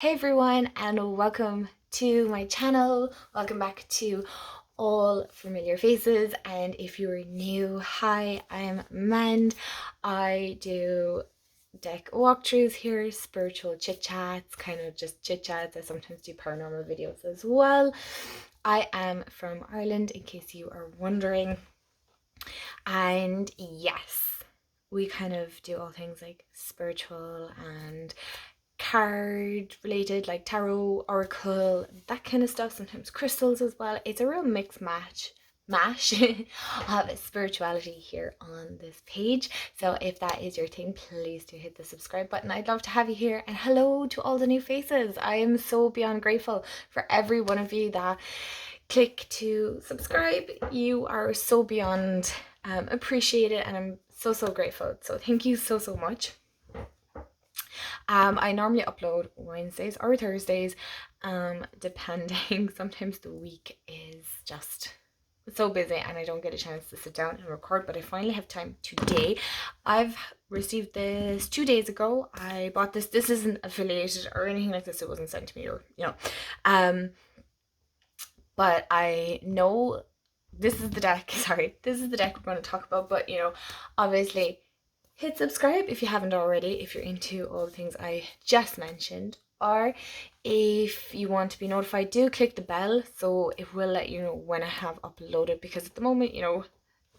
Hey everyone, and welcome to my channel. Welcome back to all familiar faces. And if you're new, hi, I'm Mand. I do deck walkthroughs here, spiritual chit chats, kind of just chit chats. I sometimes do paranormal videos as well. I am from Ireland, in case you are wondering. And yes, we kind of do all things like spiritual and card related, like tarot, oracle, that kind of stuff, sometimes crystals as well. It's a real mix mash of spirituality here on this page. So if that is your thing, please do hit the subscribe button. I'd love to have you here. And hello to all the new faces. I am so beyond grateful for every one of you that click to subscribe. You are so beyond appreciated, and I'm so grateful. So thank you so much. I normally upload Wednesdays or Thursdays, depending. Sometimes the week is just so busy and I don't get a chance to sit down and record, but I finally have time today. I've received this 2 days ago. I bought this. This isn't affiliated or anything like this. It wasn't sent to me, or but I know this is the deck. Sorry, this is the deck we're going to talk about. But obviously, hit subscribe if you haven't already, if you're into all the things I just mentioned. Or if you want to be notified, do click the bell so it will let you know when I have uploaded, because at the moment,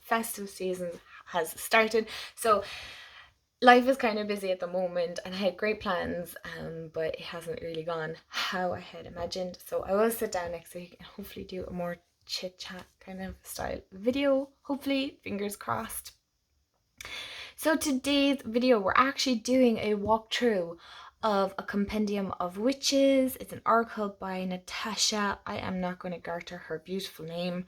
festive season has started. So life is kind of busy at the moment, and I had great plans, but it hasn't really gone how I had imagined. So I will sit down next week and hopefully do a more chit chat kind of style video. Hopefully, fingers crossed. So today's video, we're actually doing a walkthrough of a Compendium of Witches. It's an oracle by Natasha. I am not going to garter her beautiful name.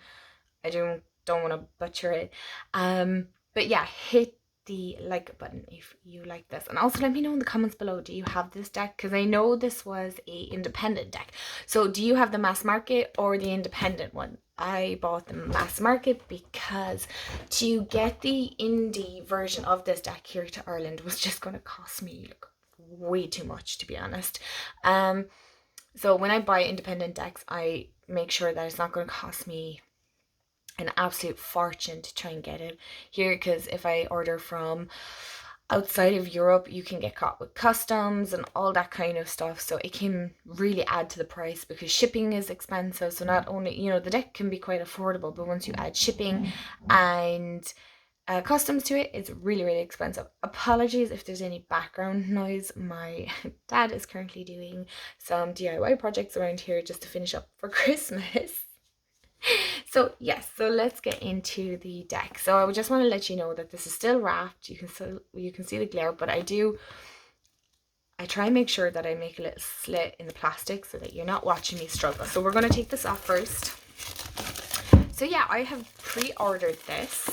I don't want to butcher it. But yeah, hit the like button if you like this, and also let me know in the comments below, do you have this deck? Because I know this was a independent deck. So do you have the mass market or the independent one? I bought the mass market because to get the indie version of this deck here to Ireland was just going to cost me like way too much, to be honest. So when I buy independent decks, I make sure that it's not going to cost me an absolute fortune to try and get it here, because if I order from outside of Europe, you can get caught with customs and all that kind of stuff. So it can really add to the price because shipping is expensive. So not only, the deck can be quite affordable, but once you add shipping and customs to it, it's really expensive. Apologies if there's any background noise. My dad is currently doing some DIY projects around here just to finish up for Christmas. So yes, so let's get into the deck. So I just want to let you know that this is still wrapped. You can see the glare, but I try and make sure that I make a little slit in the plastic so that you're not watching me struggle. So we're going to take this off first. So yeah, I have pre-ordered this.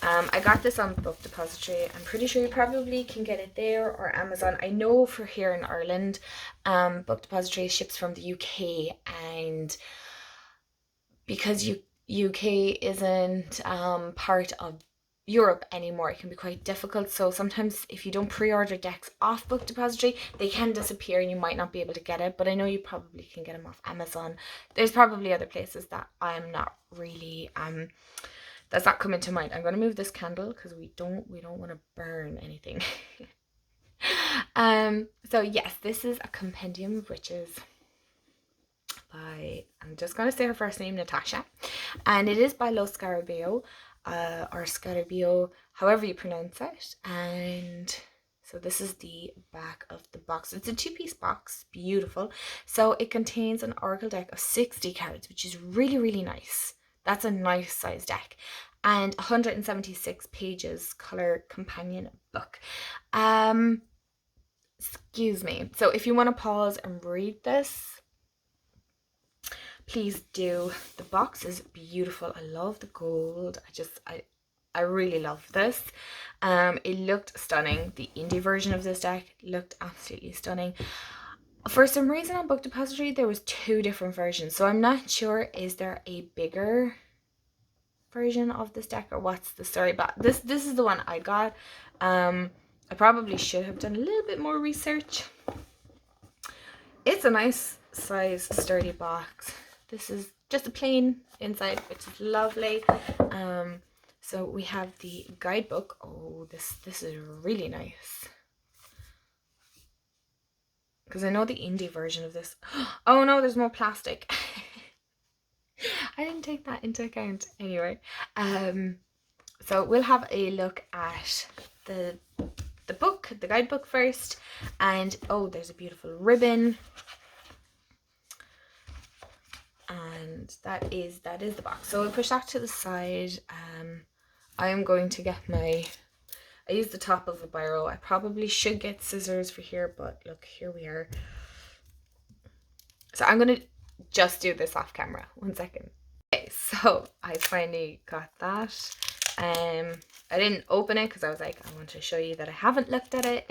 I got this on Book Depository. I'm pretty sure you probably can get it there or Amazon. I know for here in Ireland, Book Depository ships from the UK, and because UK isn't part of Europe anymore, it can be quite difficult. So sometimes if you don't pre-order decks off Book Depository, they can disappear and you might not be able to get it. But I know you probably can get them off Amazon. There's probably other places that I'm not really that's not coming to mind. I'm going to move this candle because we don't want to burn anything. So yes, this is a Compendium of Witches by, I'm just going to say her first name, Natasha, and it is by Lo Scarabeo, or Scarabeo, however you pronounce it. And so this is the back of the box. It's a 2-piece box, beautiful. So it contains an oracle deck of 60 cards, which is really nice. That's a nice size deck. And 176 pages, color companion book. Excuse me. So if you want to pause and read this, please do. The box is beautiful. I love the gold. I really love this. It looked stunning. The indie version of this deck looked absolutely stunning. For some reason on Book Depository there was 2 different versions, so I'm not sure, is there a bigger version of this deck or what's the story? But this is the one I got. I probably should have done a little bit more research. It's a nice size sturdy box. This is just a plain inside, which is lovely. So we have the guidebook. Oh, this is really nice. Because I know the indie version of this. Oh no, there's more plastic. I didn't take that into account. Anyway, so we'll have a look at the book, the guidebook first. And oh, there's a beautiful ribbon. And that is the box. So we'll push that to the side. I am going to get I use the top of a biro. I probably should get scissors for here, but look, here we are. So I'm going to just do this off camera. 1 second. Okay, so I finally got that. I didn't open it because I was like, I want to show you that I haven't looked at it.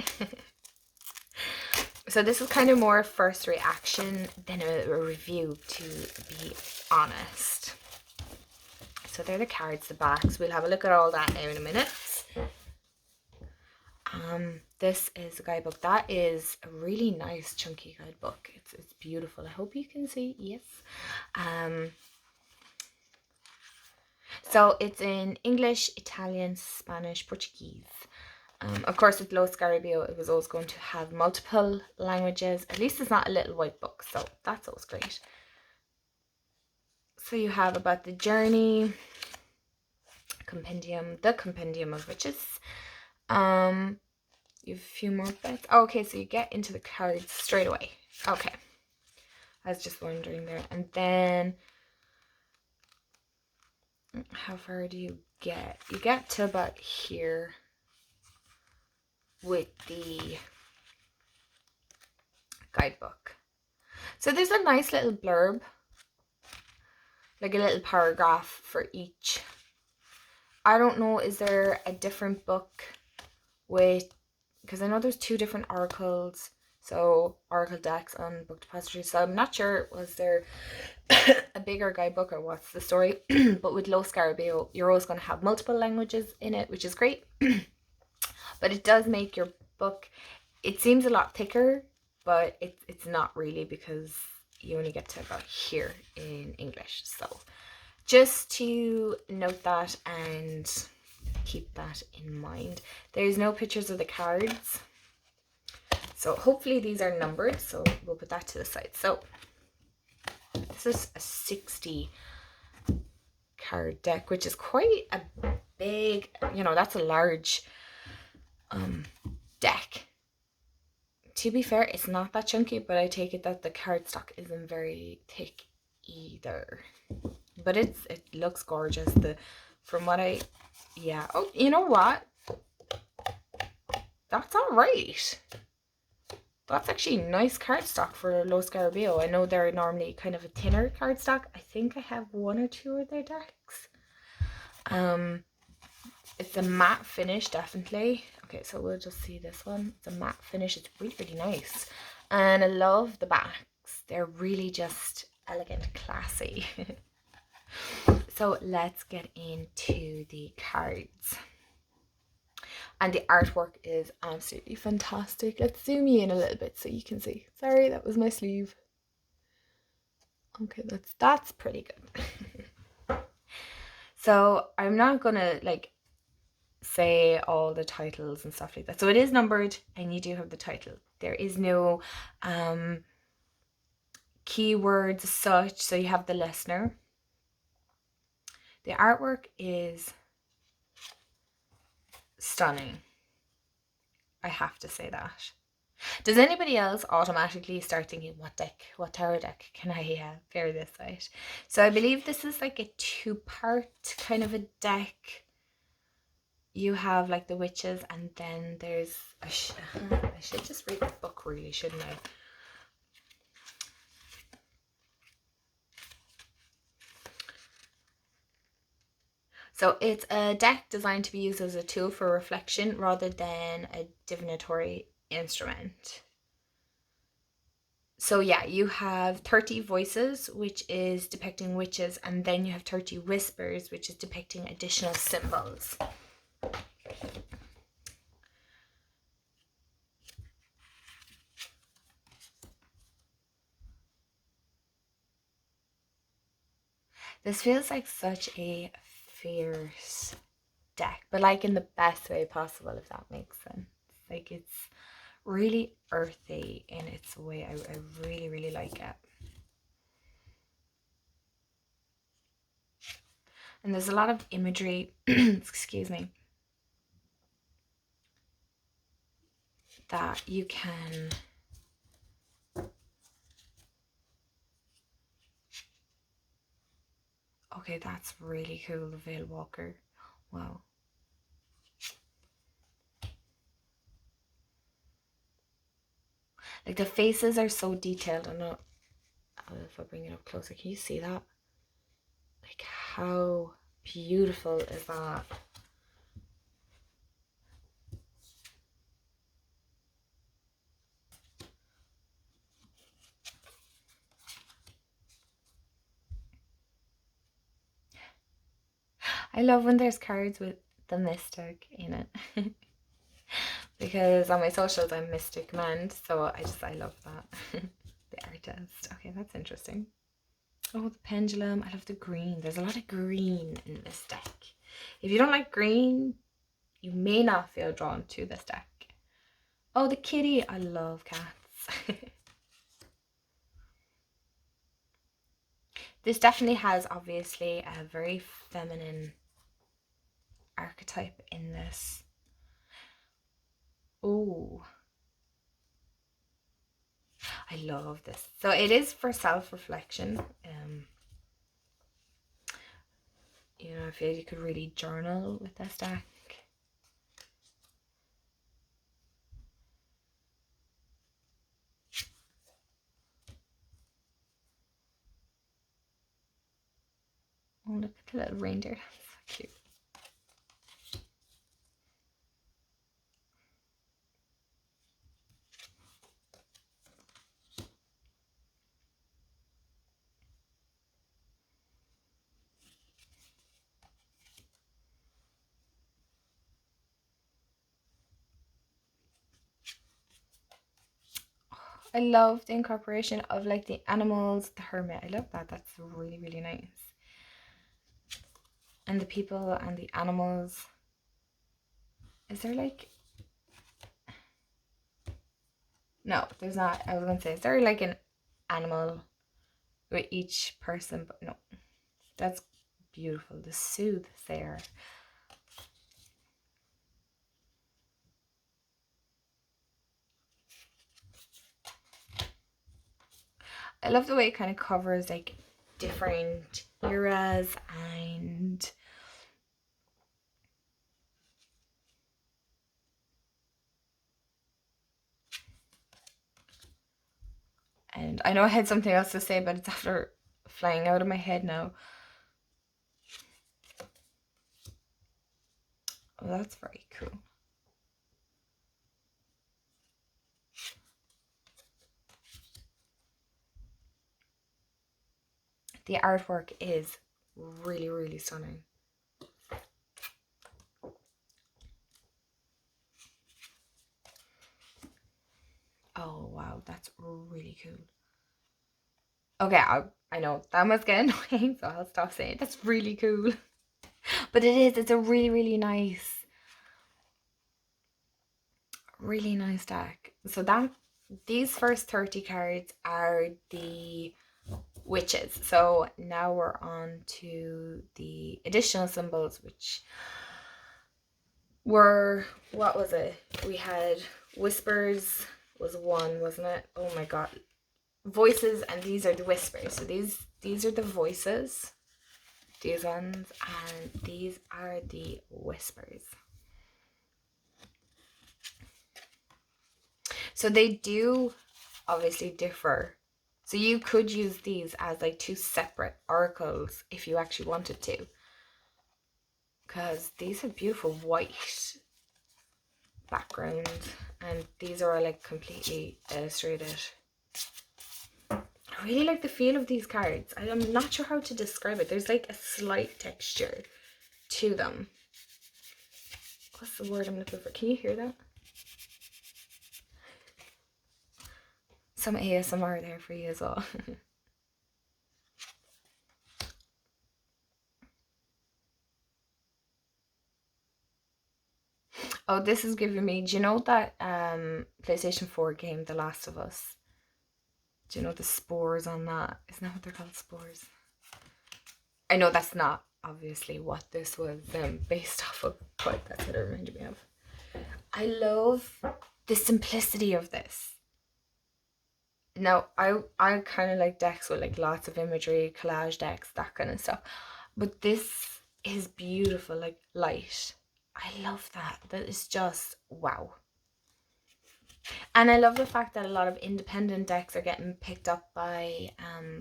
So this is kind of more first reaction than a review, to be honest. So they're the cards, the backs. We'll have a look at all that now in a minute. This is a guidebook. That is a really nice chunky guidebook. It's beautiful. I hope you can see. Yes. So it's in English, Italian, Spanish, Portuguese. Of course, with Lo Scarabeo, it was always going to have multiple languages. At least it's not a little white book, so that's always great. So you have about the journey, compendium, the compendium of witches. You have a few more bits. Oh, okay, so you get into the cards straight away. Okay, I was just wondering there. And then, how far do you get? You get to about here with the guidebook. So there's a nice little blurb, like a little paragraph for each. I don't know, is there a different book with, because I know there's 2 different oracles, so oracle decks on book depository, so I'm not sure, was there a bigger guidebook or what's the story? But with Lo Scarabeo, you're always going to have multiple languages in it, which is great. But it does make your book, it seems a lot thicker, but it's not really, because you only get to about here in English. So just to note that and keep that in mind. There's no pictures of the cards. So hopefully these are numbered, so we'll put that to the side. So this is a 60 card deck, which is quite a big, that's a large deck. To be fair, it's not that chunky, but I take it that the cardstock isn't very thick either. But it looks gorgeous. Yeah. Oh, you know what? That's all right. That's actually nice cardstock for Lo Scarabeo. I know they're normally kind of a thinner cardstock. I think I have 1 or 2 of their decks. It's a matte finish, definitely. Okay, so we'll just see this one. It's a matte finish. It's really, really nice. And I love the backs. They're really just elegant, classy. So let's get into the cards. And the artwork is absolutely fantastic. Let's zoom you in a little bit so you can see. Sorry, that was my sleeve. Okay, that's pretty good. So I'm not gonna say all the titles and stuff like that. So it is numbered and you do have the title. There is no keywords as such, so you have the listener. The artwork is stunning. I have to say that. Does anybody else automatically start thinking, what tarot deck can I pair this with? So I believe this is like a 2-part kind of a deck. You have like the witches, and then there's I should just read the book really, shouldn't I? So it's a deck designed to be used as a tool for reflection rather than a divinatory instrument. So yeah, you have 30 voices, which is depicting witches, and then you have 30 whispers, which is depicting additional symbols. This feels like such a fierce deck, but like in the best way possible, if that makes sense. Like it's really earthy in its way. I really, really like it. And there's a lot of imagery, excuse me, that you can okay, that's really cool, the Veil Walker. Wow. Like the faces are so detailed. I don't know if I bring it up closer. Can you see that? Like how beautiful is that? I love when there's cards with the mystic in it. Because on my socials I'm Mystic Mend, so I love that. The artist. Okay, that's interesting. Oh, the pendulum. I love the green. There's a lot of green in this deck. If you don't like green, you may not feel drawn to this deck. Oh, the kitty. I love cats. This definitely has obviously a very feminine archetype in this. Oh, I love this. So it is for self-reflection. You know, I feel you could really journal with this deck. Oh, look at the little reindeer. That's so cute. I love the incorporation of like the animals, the hermit. I love that. That's really, really nice. And the people and the animals. Is there like... No, there's not. I was going to say, is there like an animal with each person? But no. That's beautiful. The soothsayer. I love the way it kind of covers like different eras and I know I had something else to say, but it's after flying out of my head now. Oh, that's very cool. The artwork is really, really stunning. Oh, wow, that's really cool. Okay, I know that must get annoying, so I'll stop saying it. That's really cool. But it is, it's a really, really nice deck. So that these first 30 cards are the witches. So now we're on to the additional symbols, which were, what was it? We had whispers was one, wasn't it? Oh my god. Voices, and these are the whispers. So these are the voices, these ones, and these are the whispers. So they do obviously differ. So you could use these as like two separate oracles if you actually wanted to, because these have beautiful white background and these are like completely illustrated. I really like the feel of these cards. I'm not sure how to describe it. There's like a slight texture to them. What's the word I'm looking for? Can you hear that? Some ASMR there for you as well. Oh, this is giving me. Do you know that PlayStation 4 game, The Last of Us? Do you know the spores on that? Isn't that what they're called? Spores. I know that's not obviously what this was based off of, but that's what it reminded me of. I love the simplicity of this. Now, I kind of like decks with like lots of imagery, collage decks, that kind of stuff. But this is beautiful, like light. I love that. That is just wow. And I love the fact that a lot of independent decks are getting picked up by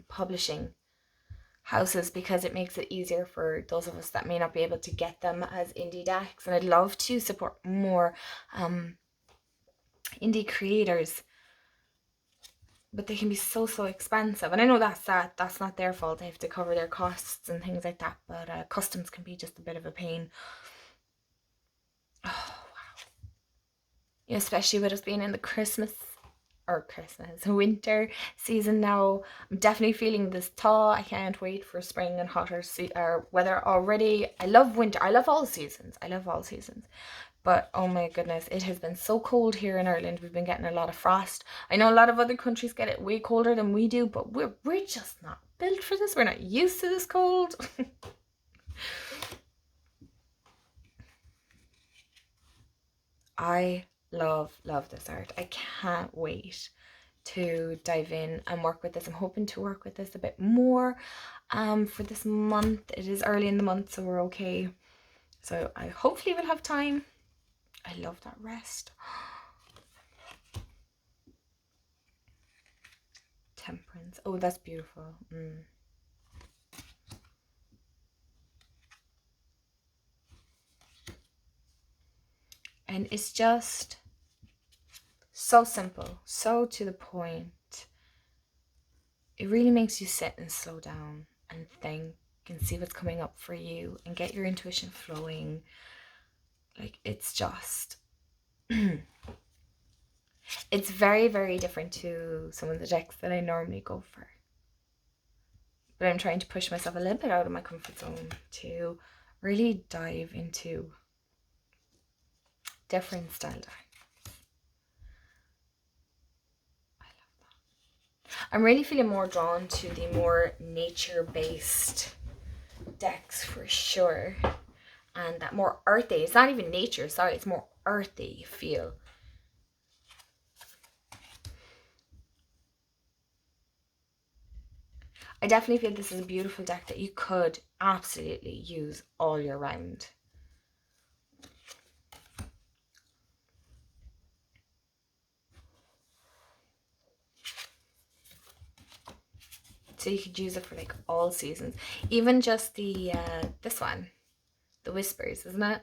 publishing houses, because it makes it easier for those of us that may not be able to get them as indie decks. And I'd love to support more indie creators, but they can be so expensive. And I know that's not their fault. They have to cover their costs and things like that, but customs can be just a bit of a pain. Oh wow. You know, especially with us being in the winter season now. I'm definitely feeling this thaw. I can't wait for spring and hotter weather already. I love winter. I love all seasons. But oh my goodness, it has been so cold here in Ireland. We've been getting a lot of frost. I know a lot of other countries get it way colder than we do, but we're just not built for this. We're not used to this cold. I love this art. I can't wait to dive in and work with this. I'm hoping to work with this a bit more for this month. It is early in the month, so we're okay. So I hopefully will have time. I love that rest. Temperance. Oh, that's beautiful. And it's just so simple, so to the point. It really makes you sit and slow down and think and see what's coming up for you and get your intuition flowing. Like, it's just it's very different to some of the decks that I normally go for. But I'm trying to push myself a little bit out of my comfort zone to really dive into different style decks. I love that. I'm really feeling more drawn to the more nature-based decks for sure. And that more earthy, it's not even nature, sorry, it's more earthy feel. I definitely feel this is a beautiful deck that you could absolutely use all year round. So you could use it for like all seasons. Even just the, this one, the Whispers, isn't it?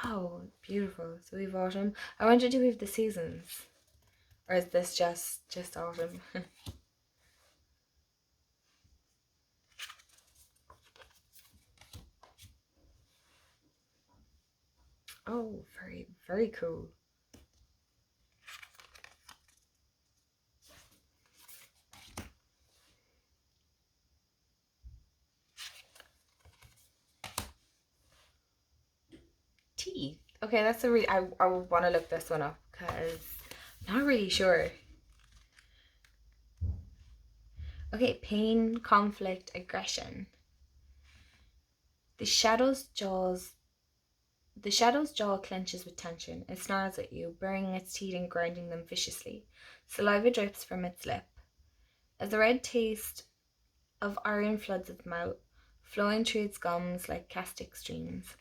Oh, beautiful. So we've autumn. I wonder, do we have the seasons? Or is this just autumn? Oh, very cool. Tea. Okay, that's a really, I want to look this one up because I'm not really sure. Okay, pain, conflict, aggression. The shadow's jaw clenches with tension. It snarls at you, burying its teeth and grinding them viciously. Saliva drips from its lip. As the red taste of iron floods its mouth, flowing through its gums like caustic streams.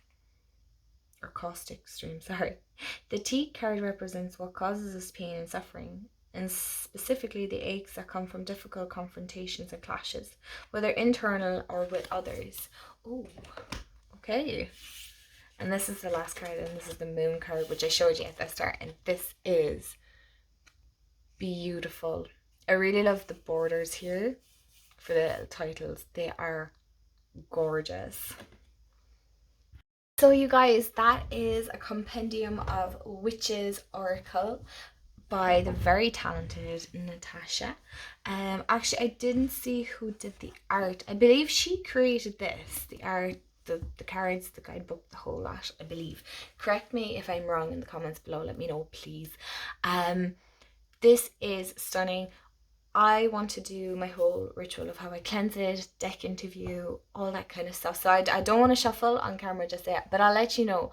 The teeth card represents what causes us pain and suffering, and specifically the aches that come from difficult confrontations and clashes, whether internal or with others. Oh, okay. And this is the last card, and this is the moon card, which I showed you at the start, and this is beautiful. I really love the borders here for the little titles. They are gorgeous. So you guys, that is a compendium of Witches Oracle by the very talented Natasha. Actually, I didn't see who did the art. I believe she created this, the art, the cards, the guidebook, the whole lot, I believe. Correct me if I'm wrong in the comments below. Let me know, please. This is stunning. I want to do my whole ritual of how I cleanse it, deck interview, all that kind of stuff. So I don't want to shuffle on camera just yet, but I'll let you know.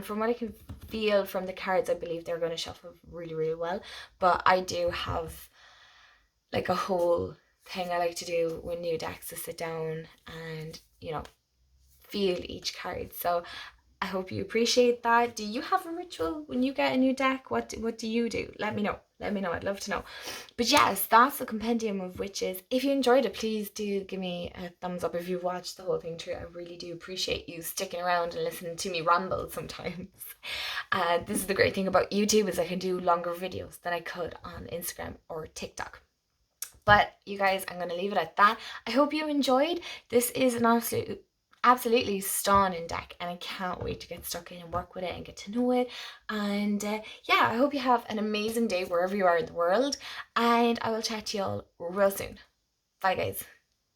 From what I can feel from the cards, I believe they're going to shuffle really, really well. But I do have like a whole thing I like to do with new decks, to sit down and, you know, feel each card. So I hope you appreciate that. Do you have a ritual when you get a new deck? What do you do? Let me know. Let me know. I'd love to know. But yes, that's the Compendium of Witches. If you enjoyed it, please do give me a thumbs up if you've watched the whole thing through. I really do appreciate you sticking around and listening to me ramble sometimes. This is the great thing about YouTube, is I can do longer videos than I could on Instagram or TikTok. But you guys, I'm going to leave it at that. I hope you enjoyed. This is an absolutely stunning deck, and I can't wait to get stuck in and work with it and get to know it. And yeah, I hope you have an amazing day wherever you are in the world, and I will chat to you all real soon. Bye guys.